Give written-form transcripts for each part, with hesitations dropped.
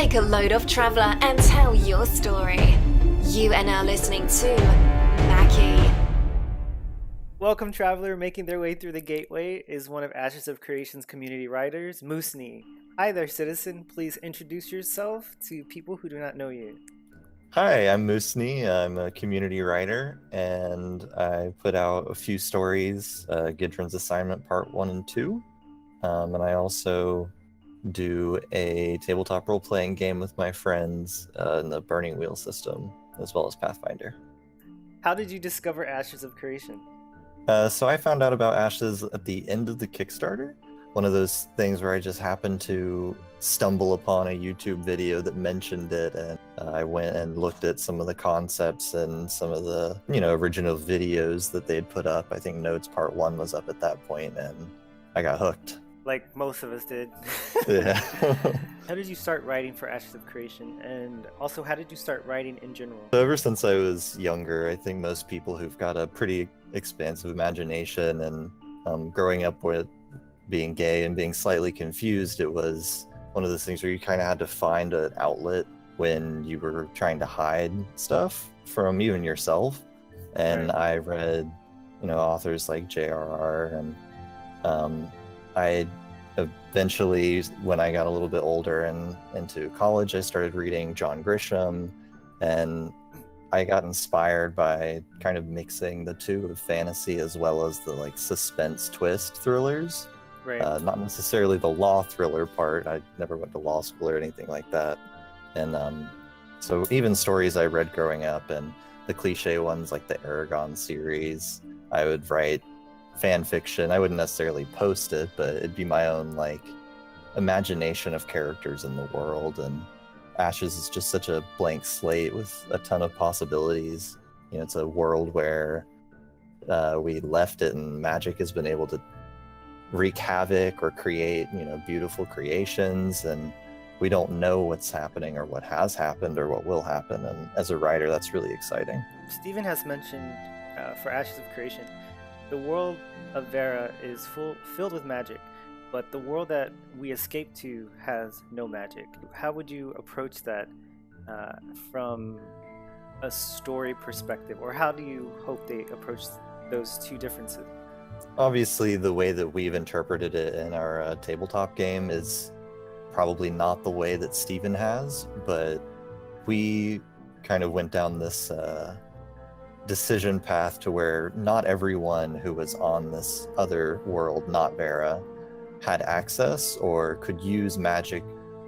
Take a load off, traveller, and tell your story. You are now listening to Mackie. Welcome, traveller. Making their way through the gateway is one of Ashes of Creation's community writers, Moosnee. Hi there, citizen. Please introduce yourself to people who do not know you. Hi, I'm Moosnee. I'm a community writer, and I put out a few stories, Gidron's Assignment Part 1 and 2. And I also do a tabletop role-playing game with my friends in the Burning Wheel system, as well as Pathfinder. How did you discover Ashes of Creation? So I found out about Ashes at the end of the Kickstarter. One of those things where I just happened to stumble upon a YouTube video that mentioned it, and I went and looked at some of the concepts and some of the, original videos that they'd put up. I think Notes Part 1 was up at that point, and I got hooked. Like most of us did. Yeah. How did you start writing for Ashes of Creation? And also, how did you start writing in general? So ever since I was younger, I think most people who've got a pretty expansive imagination and growing up with being gay and being slightly confused, it was one of those things where you kind of had to find an outlet when you were trying to hide stuff from even yourself. And Right. I read, authors like J.R.R. and I eventually, when I got a little bit older and into college, I started reading John Grisham, and I got inspired by kind of mixing the two of fantasy as well as the suspense twist thrillers. Right. Not necessarily the law thriller part. I never went to law school or anything like that. And so even stories I read growing up and the cliche ones like the Aragon series, I would write fan fiction. I wouldn't necessarily post it, but it'd be my own imagination of characters in the world. And Ashes is just such a blank slate with a ton of possibilities. It's a world where we left it and magic has been able to wreak havoc or create, beautiful creations, and we don't know what's happening or what has happened or what will happen. And as a writer, that's really exciting. Stephen has mentioned for Ashes of Creation, the world of Vera is filled with magic, but the world that we escape to has no magic. How would you approach that from a story perspective, or how do you hope they approach those two differences? Obviously, the way that we've interpreted it in our tabletop game is probably not the way that Stephen has, but we kind of went down this decision path to where not everyone who was on this other world, not Vera, had access or could use magic,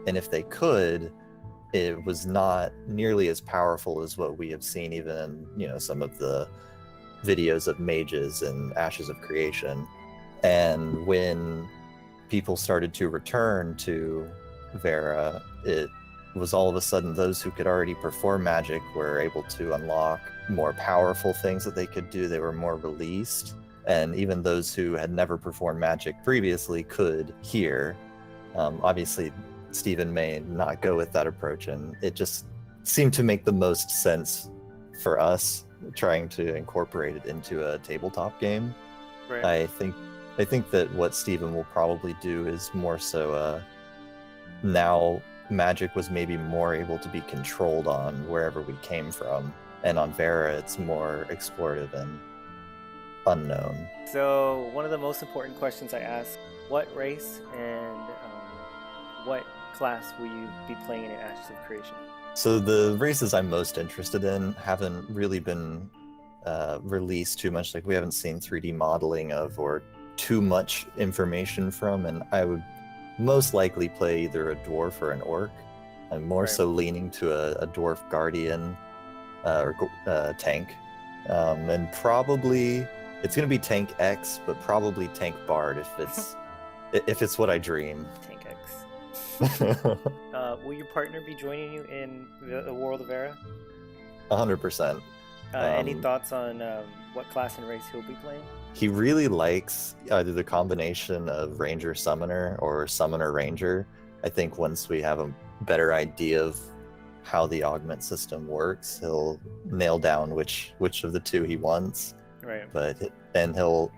and if they could, it was not nearly as powerful as what we have seen even in some of the videos of mages and Ashes of Creation. And when people started to return to Vera, it was all of a sudden those who could already perform magic were able to unlock more powerful things that they could do. They were more released, and even those who had never performed magic previously could here. Obviously, Stephen may not go with that approach, and it just seemed to make the most sense for us trying to incorporate it into a tabletop game. Right. I think that what Stephen will probably do is more so now magic was maybe more able to be controlled on wherever we came from, and on Vera it's more explorative and unknown. So one of the most important questions I ask: what race and what class will you be playing in Ashes of Creation? So the races I'm most interested in haven't really been released too much. We haven't seen 3D modeling of or too much information from, and I would most likely play either a dwarf or an orc. I'm more Right. so leaning to a dwarf guardian or tank, and probably it's going to be tank X, but probably tank bard if it's what I dream. Tank X. Will your partner be joining you in the world of Vera? 100%. Any thoughts on what class and race he'll be playing? He really likes either the combination of Ranger Summoner or Summoner Ranger. I think once we have a better idea of how the augment system works, he'll nail down which of the two he wants. Right. But then he'll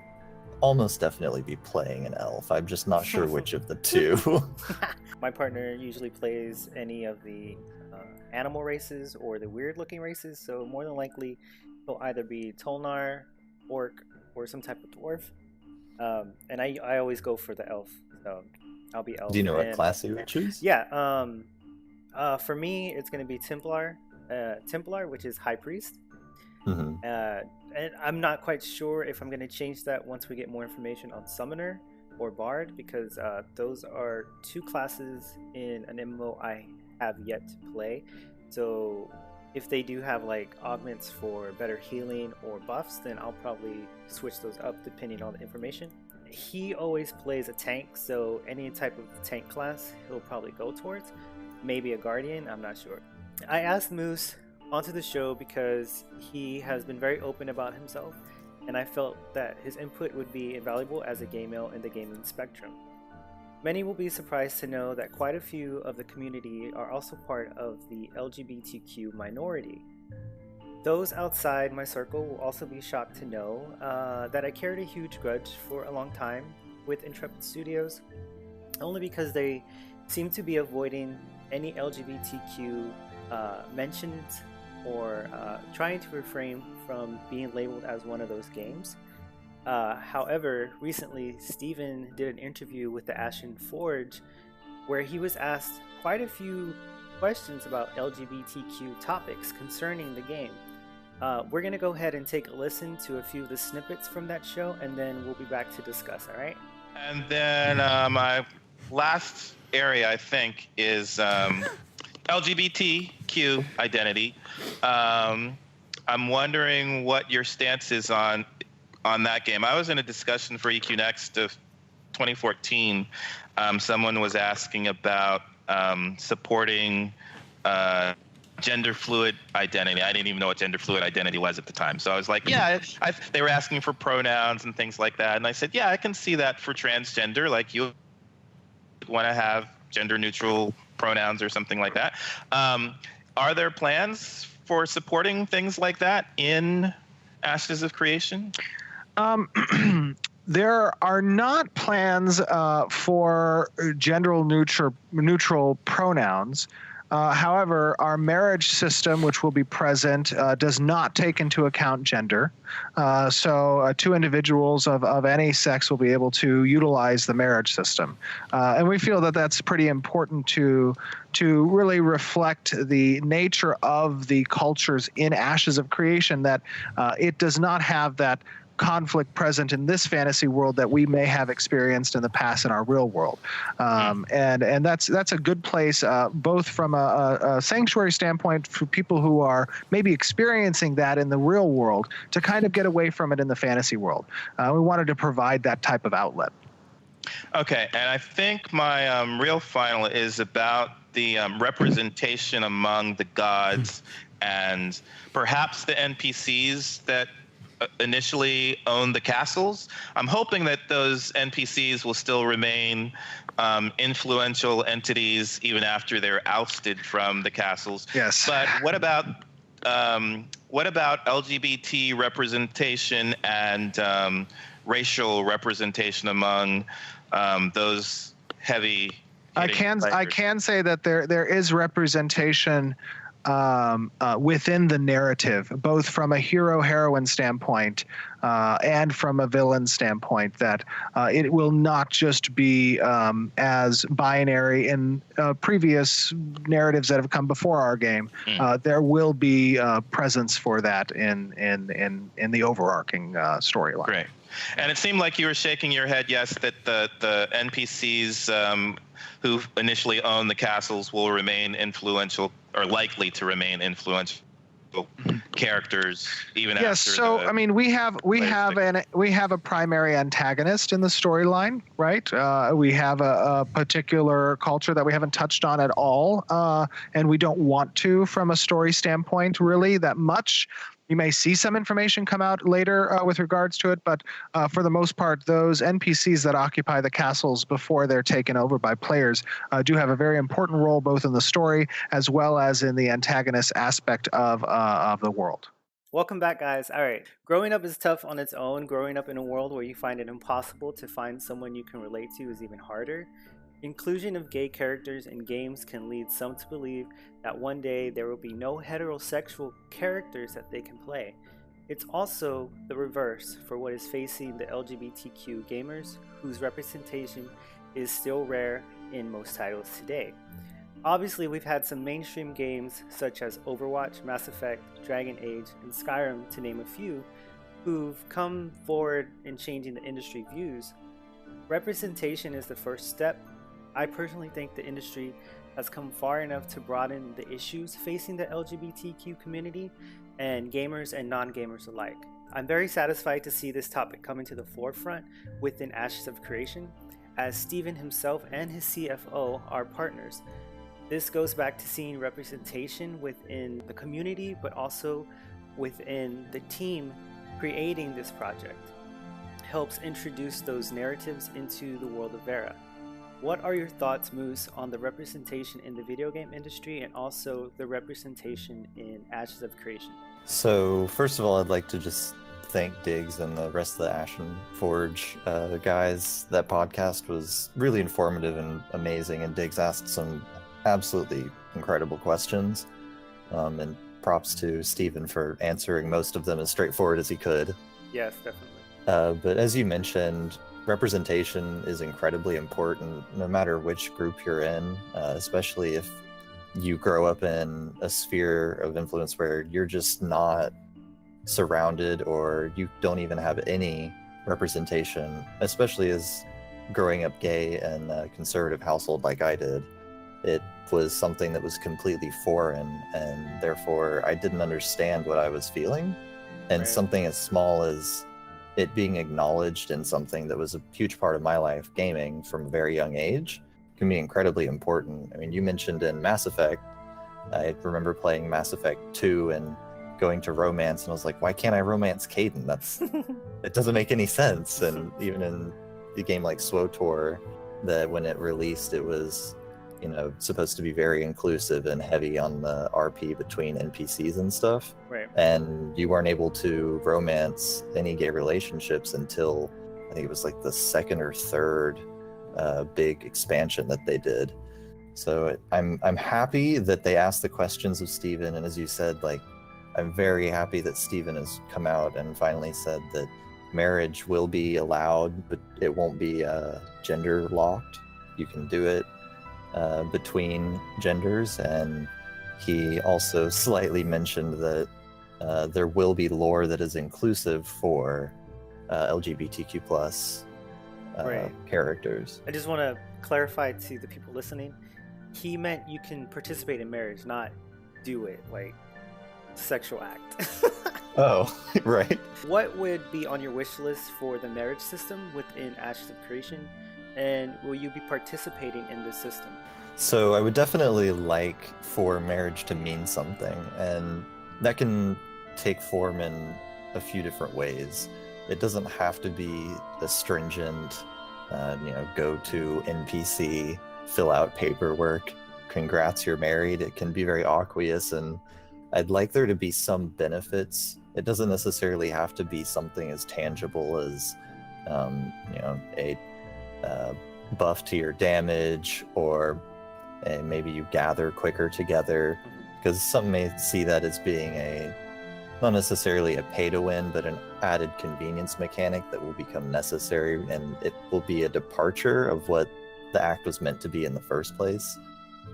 almost definitely be playing an elf. I'm just not sure which of the two. My partner usually plays any of the animal races or the weird looking races, so more than likely he'll either be Tolnar, Orc, or some type of dwarf. And I always go for the elf, so I'll be elf. Do you know what class you would choose? Yeah, for me it's going to be Templar, which is High Priest. Mm-hmm. And I'm not quite sure if I'm going to change that once we get more information on Summoner or Bard, because those are two classes in an MMO I have yet to play. So if they do have like augments for better healing or buffs, then I'll probably switch those up depending on the information. He always plays a tank, so any type of tank class he'll probably go towards. Maybe a Guardian, I'm not sure. I asked Moose onto the show because he has been very open about himself, and I felt that his input would be invaluable as a gay male in the gaming spectrum. Many will be surprised to know that quite a few of the community are also part of the LGBTQ minority. Those outside my circle will also be shocked to know that I carried a huge grudge for a long time with Intrepid Studios, only because they seem to be avoiding any LGBTQ mentions or trying to refrain from being labeled as one of those games. However, recently Steven did an interview with the Ashen Forge where he was asked quite a few questions about LGBTQ topics concerning the game. We're going to go ahead and take a listen to a few of the snippets from that show, and then we'll be back to discuss, all right? And then my last area, I think, is LGBTQ identity. I'm wondering what your stance is on that game. I was in a discussion for EQ Next of 2014. Someone was asking about supporting gender fluid identity. I didn't even know what gender fluid identity was at the time. So I was like, yeah, they were asking for pronouns and things like that. And I said, yeah, I can see that for transgender. Like you want to have gender neutral pronouns or something like that. Are there plans for supporting things like that in Ashes of Creation? There are not plans for gender neutral pronouns. However, our marriage system, which will be present, does not take into account gender. So two individuals of any sex will be able to utilize the marriage system. And we feel that that's pretty important to really reflect the nature of the cultures in Ashes of Creation, that it does not have that conflict present in this fantasy world that we may have experienced in the past in our real world. And that's a good place, both from a sanctuary standpoint for people who are maybe experiencing that in the real world, to kind of get away from it in the fantasy world. We wanted to provide that type of outlet. Okay, and I think my real final is about the representation among the gods and perhaps the NPCs that initially owned the castles. I'm hoping that those NPCs will still remain influential entities even after they're ousted from the castles. Yes. But what about LGBT representation and racial representation among those heavy? I can say that there is representation within the narrative, both from a hero-heroine standpoint and from a villain standpoint, that it will not just be as binary in previous narratives that have come before our game. There will be presence for that in the overarching storyline. Great. And it seemed like you were shaking your head, yes, that the NPCs who initially own the castles will remain influential, or likely to remain influential characters even after. Yes, so I mean, we have a primary antagonist in the storyline, right? We have a particular culture that we haven't touched on at all, and we don't want to, from a story standpoint, really that much. You may see some information come out later with regards to it, but for the most part, those NPCs that occupy the castles before they're taken over by players do have a very important role, both in the story as well as in the antagonist aspect of the world. Welcome back, guys. All right. Growing up is tough on its own. Growing up in a world where you find it impossible to find someone you can relate to is even harder. Inclusion of gay characters in games can lead some to believe that one day there will be no heterosexual characters that they can play. It's also the reverse for what is facing the LGBTQ gamers, whose representation is still rare in most titles today. Obviously, we've had some mainstream games such as Overwatch, Mass Effect, Dragon Age, and Skyrim, to name a few, who've come forward in changing the industry views. Representation is the first step. I personally think the industry has come far enough to broaden the issues facing the LGBTQ community and gamers and non-gamers alike. I'm very satisfied to see this topic coming to the forefront within Ashes of Creation, as Steven himself and his CFO are partners. This goes back to seeing representation within the community, but also within the team creating this project. Helps introduce those narratives into the world of Vera. What are your thoughts, Moose, on the representation in the video game industry and also the representation in Ashes of Creation? So, first of all, I'd like to just thank Diggs and the rest of the Ashen Forge guys. That podcast was really informative and amazing, and Diggs asked some absolutely incredible questions. And props to Steven for answering most of them as straightforward as he could. Yes, definitely. But as you mentioned, representation is incredibly important no matter which group you're in, especially if you grow up in a sphere of influence where you're just not surrounded or you don't even have any representation, especially as growing up gay in a conservative household like I did. It was something that was completely foreign, and therefore I didn't understand what I was feeling. And Right. something as small as it being acknowledged in something that was a huge part of my life, gaming, from a very young age, can be incredibly important. I mean, you mentioned in Mass Effect, I remember playing Mass Effect 2 and going to romance, and I was like, why can't I romance Caden? It doesn't make any sense. And even in the game like SWTOR, that when it released, it was, supposed to be very inclusive and heavy on the RP between NPCs and stuff. Right. And you weren't able to romance any gay relationships until I think it was like the second or third big expansion that they did. So I'm happy that they asked the questions of Steven, and as you said, like, I'm very happy that Steven has come out and finally said that marriage will be allowed, but it won't be gender locked. You can do it between genders, and he also slightly mentioned that there will be lore that is inclusive for LGBTQ plus Right. characters. I just want to clarify to the people listening, he meant you can participate in marriage, not do it, like sexual act. Oh, right. What would be on your wish list for the marriage system within Ashes of Creation, and will you be participating in this system? So I would definitely like for marriage to mean something, and that can take form in a few different ways. It doesn't have to be a stringent, go to NPC, fill out paperwork, congrats, you're married. It can be very aqueous, and I'd like there to be some benefits. It doesn't necessarily have to be something as tangible as, a buff to your damage, or maybe you gather quicker together, because some may see that as being not necessarily a pay to win, but an added convenience mechanic that will become necessary, and it will be a departure of what the act was meant to be in the first place.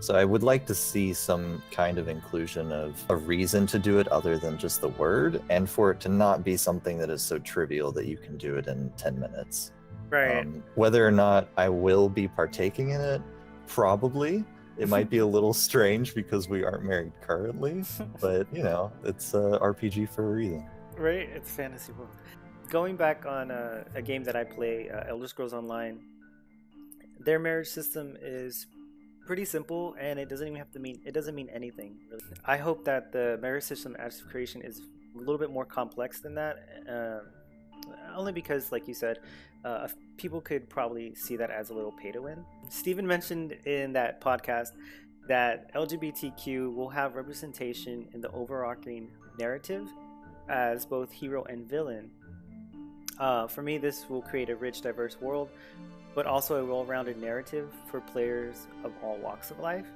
So I would like to see some kind of inclusion of a reason to do it other than just the word, and for it to not be something that is so trivial that you can do it in 10 minutes. Right. Whether or not I will be partaking in it, probably. It might be a little strange because we aren't married currently, but it's a RPG for a reason. Right, it's fantasy world. Going back on a game that I play, Elder Scrolls Online, their marriage system is pretty simple, and it doesn't mean anything, really. I hope that the marriage system Ashes of Creation is a little bit more complex than that, only because, like you said, people could probably see that as a little pay to win. Steven mentioned in that podcast that LGBTQ will have representation in the overarching narrative, as both hero and villain. For me, this will create a rich, diverse world, but also a well-rounded narrative for players of all walks of life.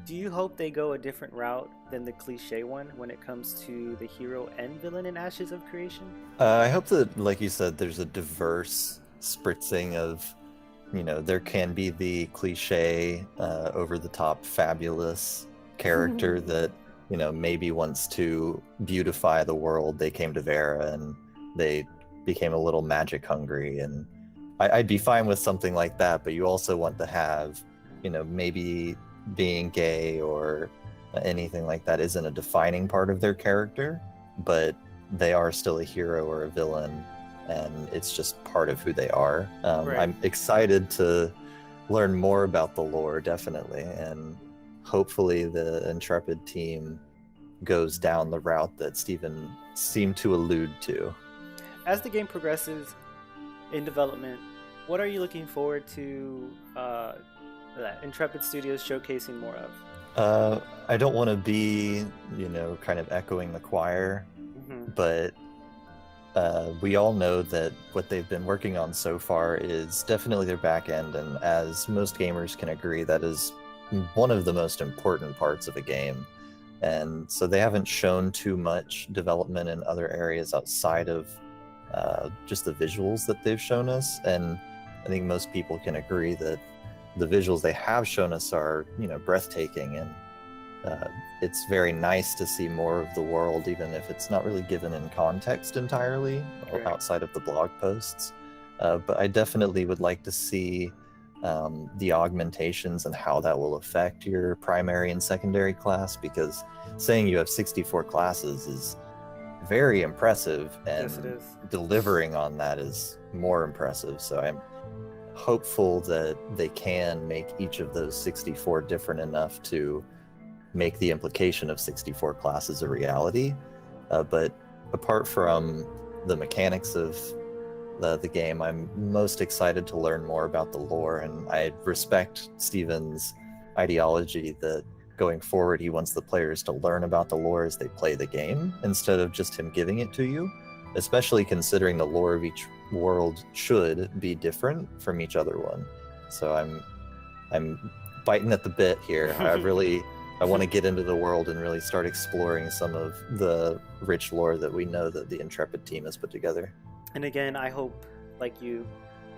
Do you hope they go a different route than the cliche one when it comes to the hero and villain in Ashes of Creation? I hope that, like you said, there's a diverse spritzing of, there can be the cliche, over-the-top, fabulous character that, maybe wants to beautify the world. They came to Vera and they became a little magic hungry, and I'd be fine with something like that, but you also want to have, maybe being gay or anything like that isn't a defining part of their character, but they are still a hero or a villain, and it's just part of who they are. Right. I'm excited to learn more about the lore, definitely, and hopefully the Intrepid team goes down the route that Steven seemed to allude to. As the game progresses in development, what are you looking forward to that Intrepid Studios showcasing more of? I don't want to be, kind of echoing the choir, but we all know that what they've been working on so far is definitely their back end, and as most gamers can agree, that is one of the most important parts of a game. And so they haven't shown too much development in other areas outside of just the visuals that they've shown us, and I think most people can agree that the visuals they have shown us are, breathtaking, and it's very nice to see more of the world, even if it's not really given in context entirely, Right. outside of the blog posts. But I definitely would like to see the augmentations and how that will affect your primary and secondary class, because saying you have 64 classes is very impressive, and Yes, it is. delivering on that is more impressive. So I'm hopeful that they can make each of those 64 different enough to make the implication of 64 classes a reality. But apart from the mechanics of the game, I'm most excited to learn more about the lore, and I respect Steven's ideology that going forward he wants the players to learn about the lore as they play the game instead of just him giving it to you, especially considering the lore of each world should be different from each other one. So I'm biting at the bit here. I want to get into the world and really start exploring some of the rich lore that we know that the Intrepid team has put together. And again, I hope, like you,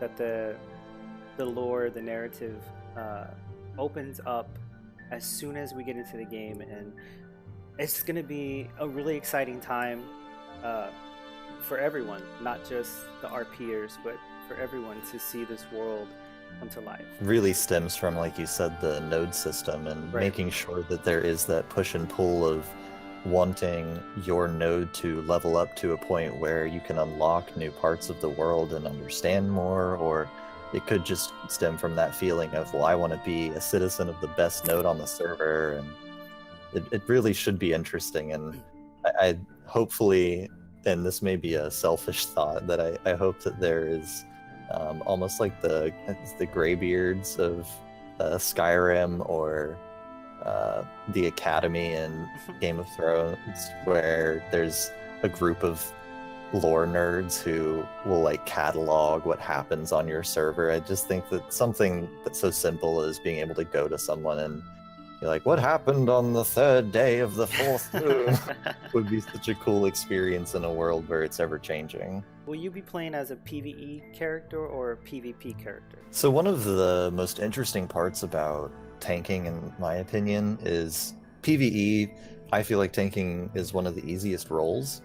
that the lore, the narrative, opens up as soon as we get into the game, and it's going to be a really exciting time for everyone, not just the RPers, but for everyone to see this world come to life. Really stems from, like you said, the node system, and Right. making sure that there is that push and pull of wanting your node to level up to a point where you can unlock new parts of the world and understand more, or it could just stem from that feeling of, well, I want to be a citizen of the best node on the server, and it really should be interesting. And I hopefully, and this may be a selfish thought, that I hope that there is almost like the Greybeards of Skyrim, or the Academy in Game of Thrones, where there's a group of lore nerds who will like catalog what happens on your server. I just think that something that's so simple as being able to go to someone and you're like, what happened on the third day of the fourth moon, would be such a cool experience in a world where it's ever changing. Will you be playing as a PvE character or a PvP character? So one of the most interesting parts about tanking, in my opinion, is PvE. I feel like tanking is one of the easiest roles,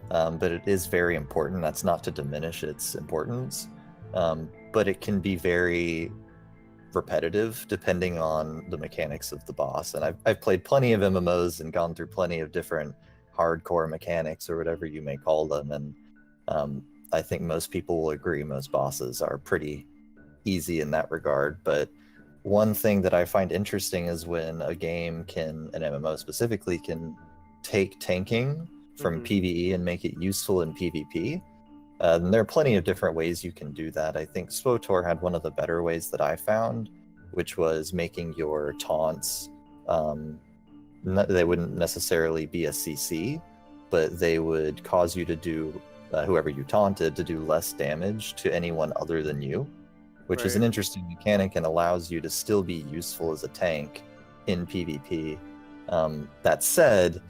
but it is very important. That's not to diminish its importance, but it can be very repetitive depending on the mechanics of the boss. And I've played plenty of MMOs and gone through plenty of different hardcore mechanics, or whatever you may call them, and I think most people will agree most bosses are pretty easy in that regard. But one thing that I find interesting is when a game can, an MMO specifically, can take tanking from PvE and make it useful in PvP. And there are plenty of different ways you can do that. I think SWTOR had one of the better ways that I found, which was making your taunts, they wouldn't necessarily be a CC, but they would cause you to do, whoever you taunted, to do less damage to anyone other than you, which is an Right. interesting mechanic and allows you to still be useful as a tank in PvP. That said,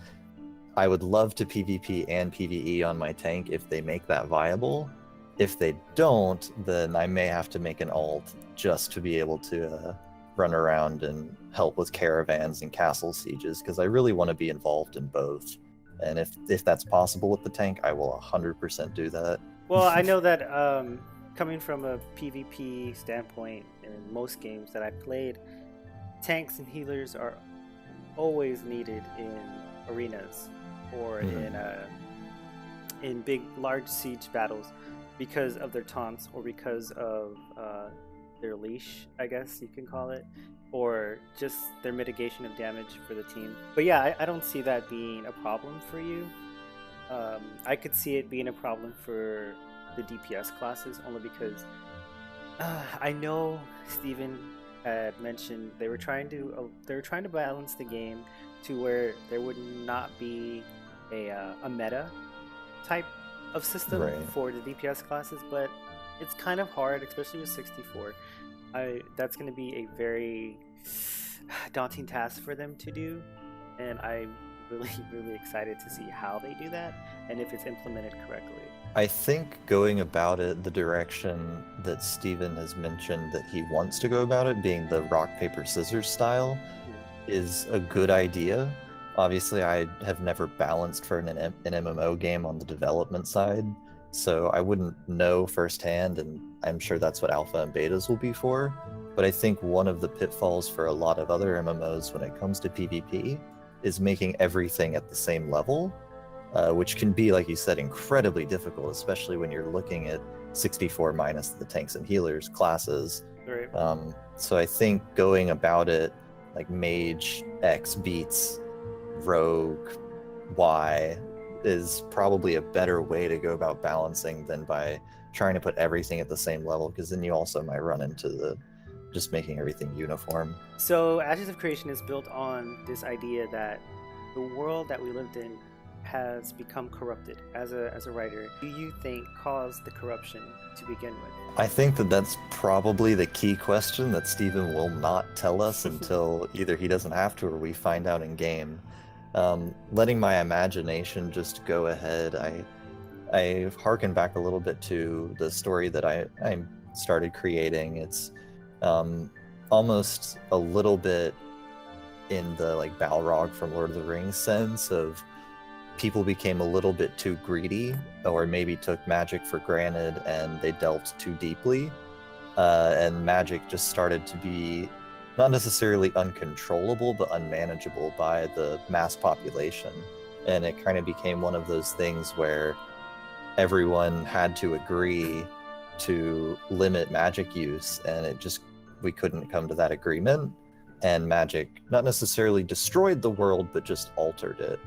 I would love to PvP and PvE on my tank if they make that viable. If they don't, then I may have to make an alt just to be able to run around and help with caravans and castle sieges, because I really want to be involved in both. And if that's possible with the tank, I will 100% do that. Well, I know that coming from a PvP standpoint, in most games that I played, tanks and healers are always needed in arenas or in big, large siege battles because of their taunts or because of their leash, I guess you can call it, or just their mitigation of damage for the team. But yeah, I don't see that being a problem for you. I could see it being a problem for the DPS classes only because I know Steven had mentioned they were trying to balance the game to where there would not be a meta type of system for the DPS classes, but it's kind of hard, especially with 64. That's going to be a very daunting task for them to do, and I'm really excited to see how they do that and if it's implemented correctly. I think going about it the direction that Steven has mentioned that he wants to go about it, being the rock, paper, scissors style, is a good idea. Obviously, I have never balanced for an MMO game on the development side, so I wouldn't know firsthand, and I'm sure that's what alpha and betas will be for. But I think one of the pitfalls for a lot of other MMOs when it comes to PvP is making everything at the same level, which can be, like you said, incredibly difficult, especially when you're looking at 64 minus the tanks and healers classes. Right. So I think going about it like mage X beats rogue Y is probably a better way to go about balancing than by trying to put everything at the same level, because then you also might run into the just making everything uniform. So Ashes of Creation is built on this idea that the world that we lived in has become corrupted. As a writer, do you think caused the corruption to begin with? I think that that's probably the key question that Steven will not tell us until either he doesn't have to or we find out in game. Letting my imagination just go ahead, I harken back a little bit to the story that I started creating. It's almost a little bit in the like Balrog from Lord of the Rings sense of people became a little bit too greedy, or maybe took magic for granted and they delved too deeply, and magic just started to be not necessarily uncontrollable but unmanageable by the mass population, and it kind of became one of those things where everyone had to agree to limit magic use, and we couldn't come to that agreement, and magic not necessarily destroyed the world but just altered it.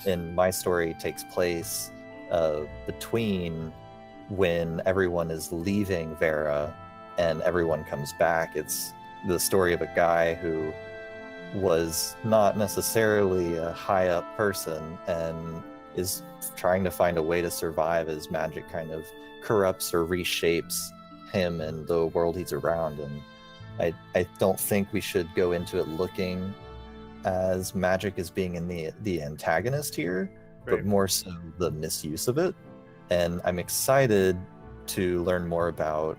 And my story takes place between when everyone is leaving Vera and everyone comes back. It's the story of a guy who was not necessarily a high up person and is trying to find a way to survive as magic kind of corrupts or reshapes him and the world he's around. And I don't think we should go into it looking as magic as being in the antagonist here, but more so the misuse of it. And I'm excited to learn more about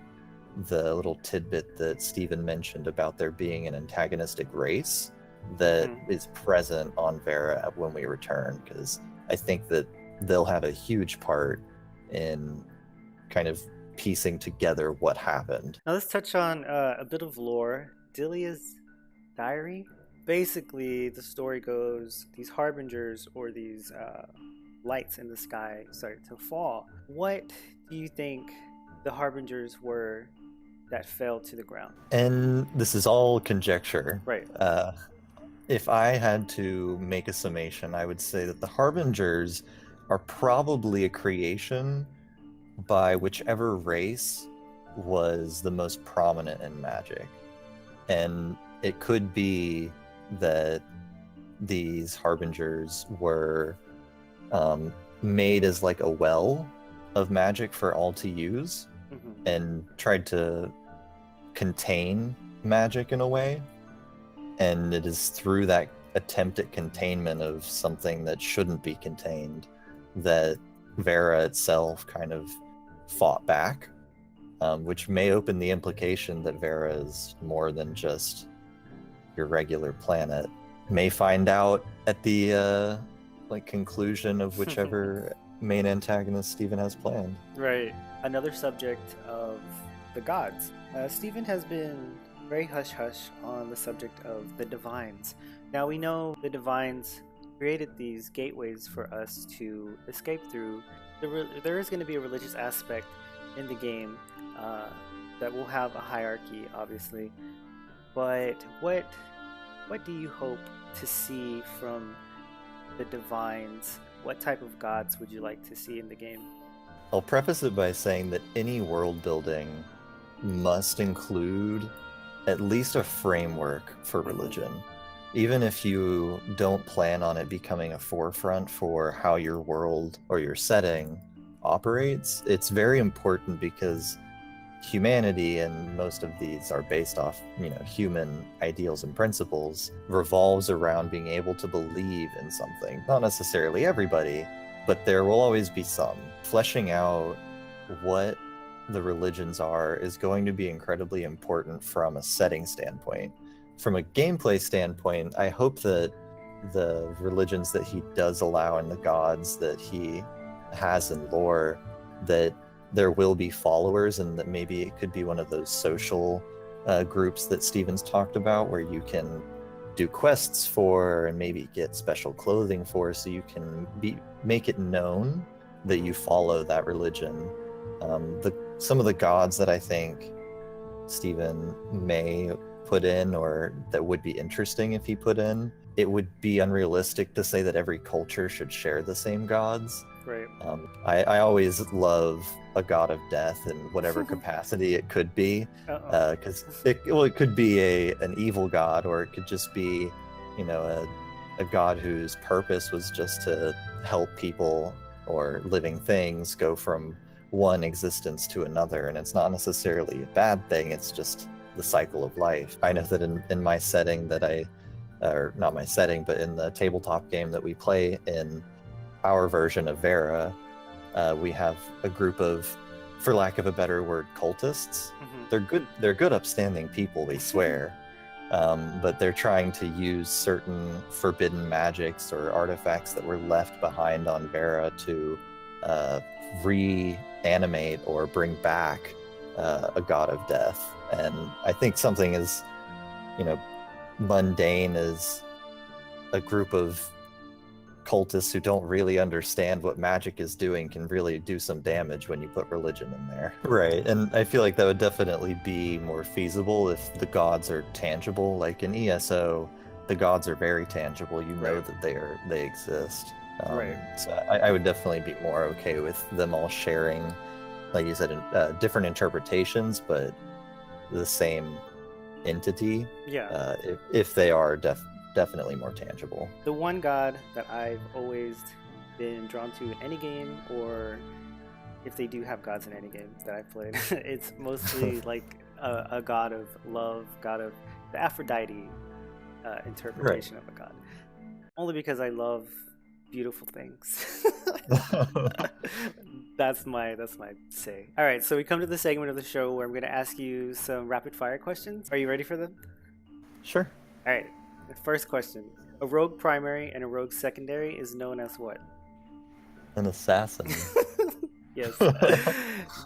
the little tidbit that Steven mentioned about there being an antagonistic race that is present on Vera when we return, because I think that they'll have a huge part in kind of piecing together what happened. Now let's touch on a bit of lore. Dilia's diary. Basically, the story goes, these harbingers, or these lights in the sky, start to fall. What do you think the harbingers were that fell to the ground? And this is all conjecture. Right. If I had to make a summation, I would say that the harbingers are probably a creation by whichever race was the most prominent in magic. And it could be that these harbingers were made as like a well of magic for all to use, and tried to contain magic in a way. And it is through that attempt at containment of something that shouldn't be contained that Vera itself kind of fought back, which may open the implication that Vera is more than just your regular planet. May find out at the conclusion of whichever main antagonist Steven has planned. Right. Another subject of the gods. Steven has been very hush-hush on the subject of the divines. Now we know the divines created these gateways for us to escape through. There is going to be a religious aspect in the game that will have a hierarchy, obviously. But what do you hope to see from the divines? What type of gods would you like to see in the game? I'll preface it by saying that any world building must include at least a framework for religion. Even if you don't plan on it becoming a forefront for how your world or your setting operates, it's very important because humanity, and most of these are based off, human ideals and principles, revolves around being able to believe in something. Not necessarily everybody, but there will always be some. Fleshing out what the religions are is going to be incredibly important from a setting standpoint. From a gameplay standpoint, I hope that the religions that he does allow and the gods that he has in lore, that there will be followers, and that maybe it could be one of those social groups that Steven's talked about, where you can do quests for and maybe get special clothing for, so you can make it known that you follow that religion. Some of the gods that I think Steven may put in, or that would be interesting if he put in, it would be unrealistic to say that every culture should share the same gods. Right. I always love a god of death in whatever capacity it could be, because it could be an evil god, or it could just be, a god whose purpose was just to help people or living things go from one existence to another, and it's not necessarily a bad thing, it's just the cycle of life. I know that in my setting or not my setting, but in the tabletop game that we play in our version of Vera, we have a group of, for lack of a better word, cultists. They're good upstanding people, we swear, but they're trying to use certain forbidden magics or artifacts that were left behind on Vera to reanimate or bring back a god of death. And I think something as mundane as a group of cultists who don't really understand what magic is doing can really do some damage when you put religion in there. Right, and I feel like that would definitely be more feasible if the gods are tangible. Like in ESO, the gods are very tangible. You know that they exist. Right. So I would definitely be more okay with them all sharing, like you said, different interpretations, but the same entity. Yeah. If they are definitely more tangible. The one god that I've always been drawn to in any game, or if they do have gods in any game that I've played, it's mostly like a god of love, god of the Aphrodite interpretation of a god. Only because I love beautiful things. That's my say. All right, so we come to the segment of the show where I'm going to ask you some rapid fire questions. Are you ready for them? Sure. All right. The first question: a rogue primary and a rogue secondary is known as what? An assassin. Yes.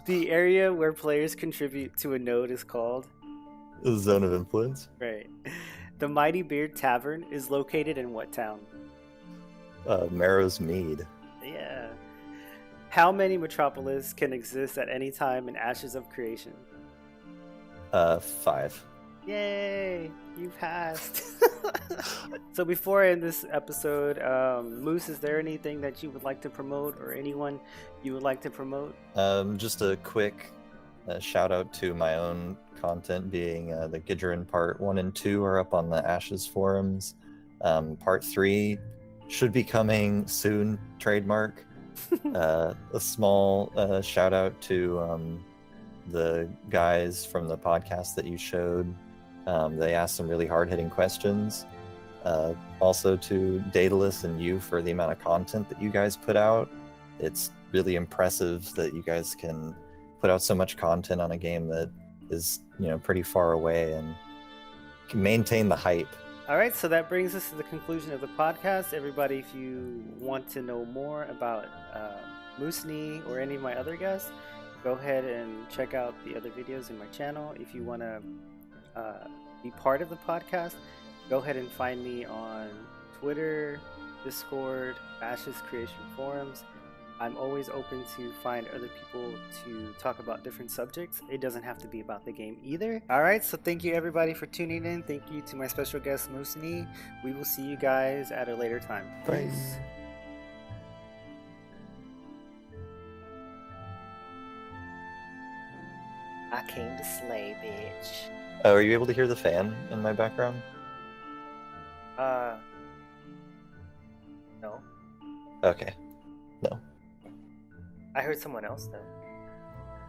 The area where players contribute to a node is called? The zone of influence. Right. The Mighty Beard Tavern is located in what town? Marrow's Mead. Yeah. How many Metropolis can exist at any time in Ashes of Creation? 5. Yay! You passed. So before I end this episode, Moose, is there anything that you would like to promote, or anyone you would like to promote? Just a quick shout out to my own content, being the Gidgerin Part 1 and 2 are up on the Ashes forums. Part 3 should be coming soon, trademark. A small shout out to the guys from the podcast that you showed. They asked some really hard-hitting questions. Also to Daedalus and you for the amount of content that you guys put out. It's really impressive that you guys can put out so much content on a game that is, pretty far away and can maintain the hype. All right, so that brings us to the conclusion of the podcast. Everybody, if you want to know more about Moosnee or any of my other guests, go ahead and check out the other videos in my channel. If you want to be part of the podcast, go ahead and find me on Twitter, Discord, Ash's Creation Forums. I'm always open to find other people to talk about different subjects. It doesn't have to be about the game either. Alright, so thank you everybody for tuning in. Thank you to my special guest, Moosnee. We will see you guys at a later time. Peace. I came to slay, bitch. Oh, are you able to hear the fan in my background? No. Okay. No. I heard someone else though.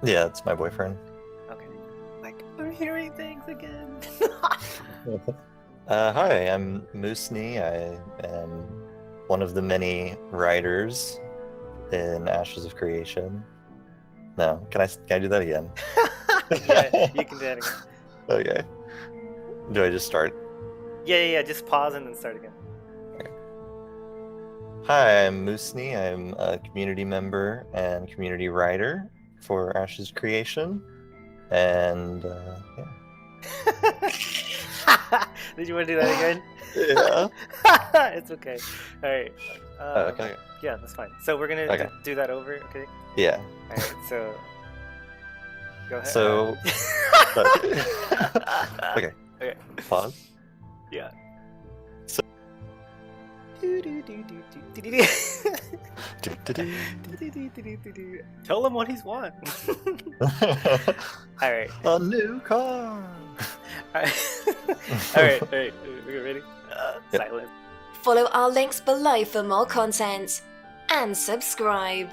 Yeah, it's my boyfriend. Okay. Like, I'm hearing things again. Hi, I'm Moosnee. I am one of the many writers in Ashes of Creation. No, can I do that again? Yeah, you can do that again. Okay. Do I just start? Yeah. Just pause and then start again. Hi, I'm Moosnee. I'm a community member and community writer for Ash's Creation. And, yeah. Did you want to do that again? Yeah. It's okay. Alright. Okay. Yeah, that's fine. So we're going to do that over, okay? Yeah. Alright, so... Go ahead. So... Okay. Okay. Pause. Yeah. So... Tell him what he's want. Alright. A new car! Alright. We're ready? Silence. Follow our links below for more content and subscribe.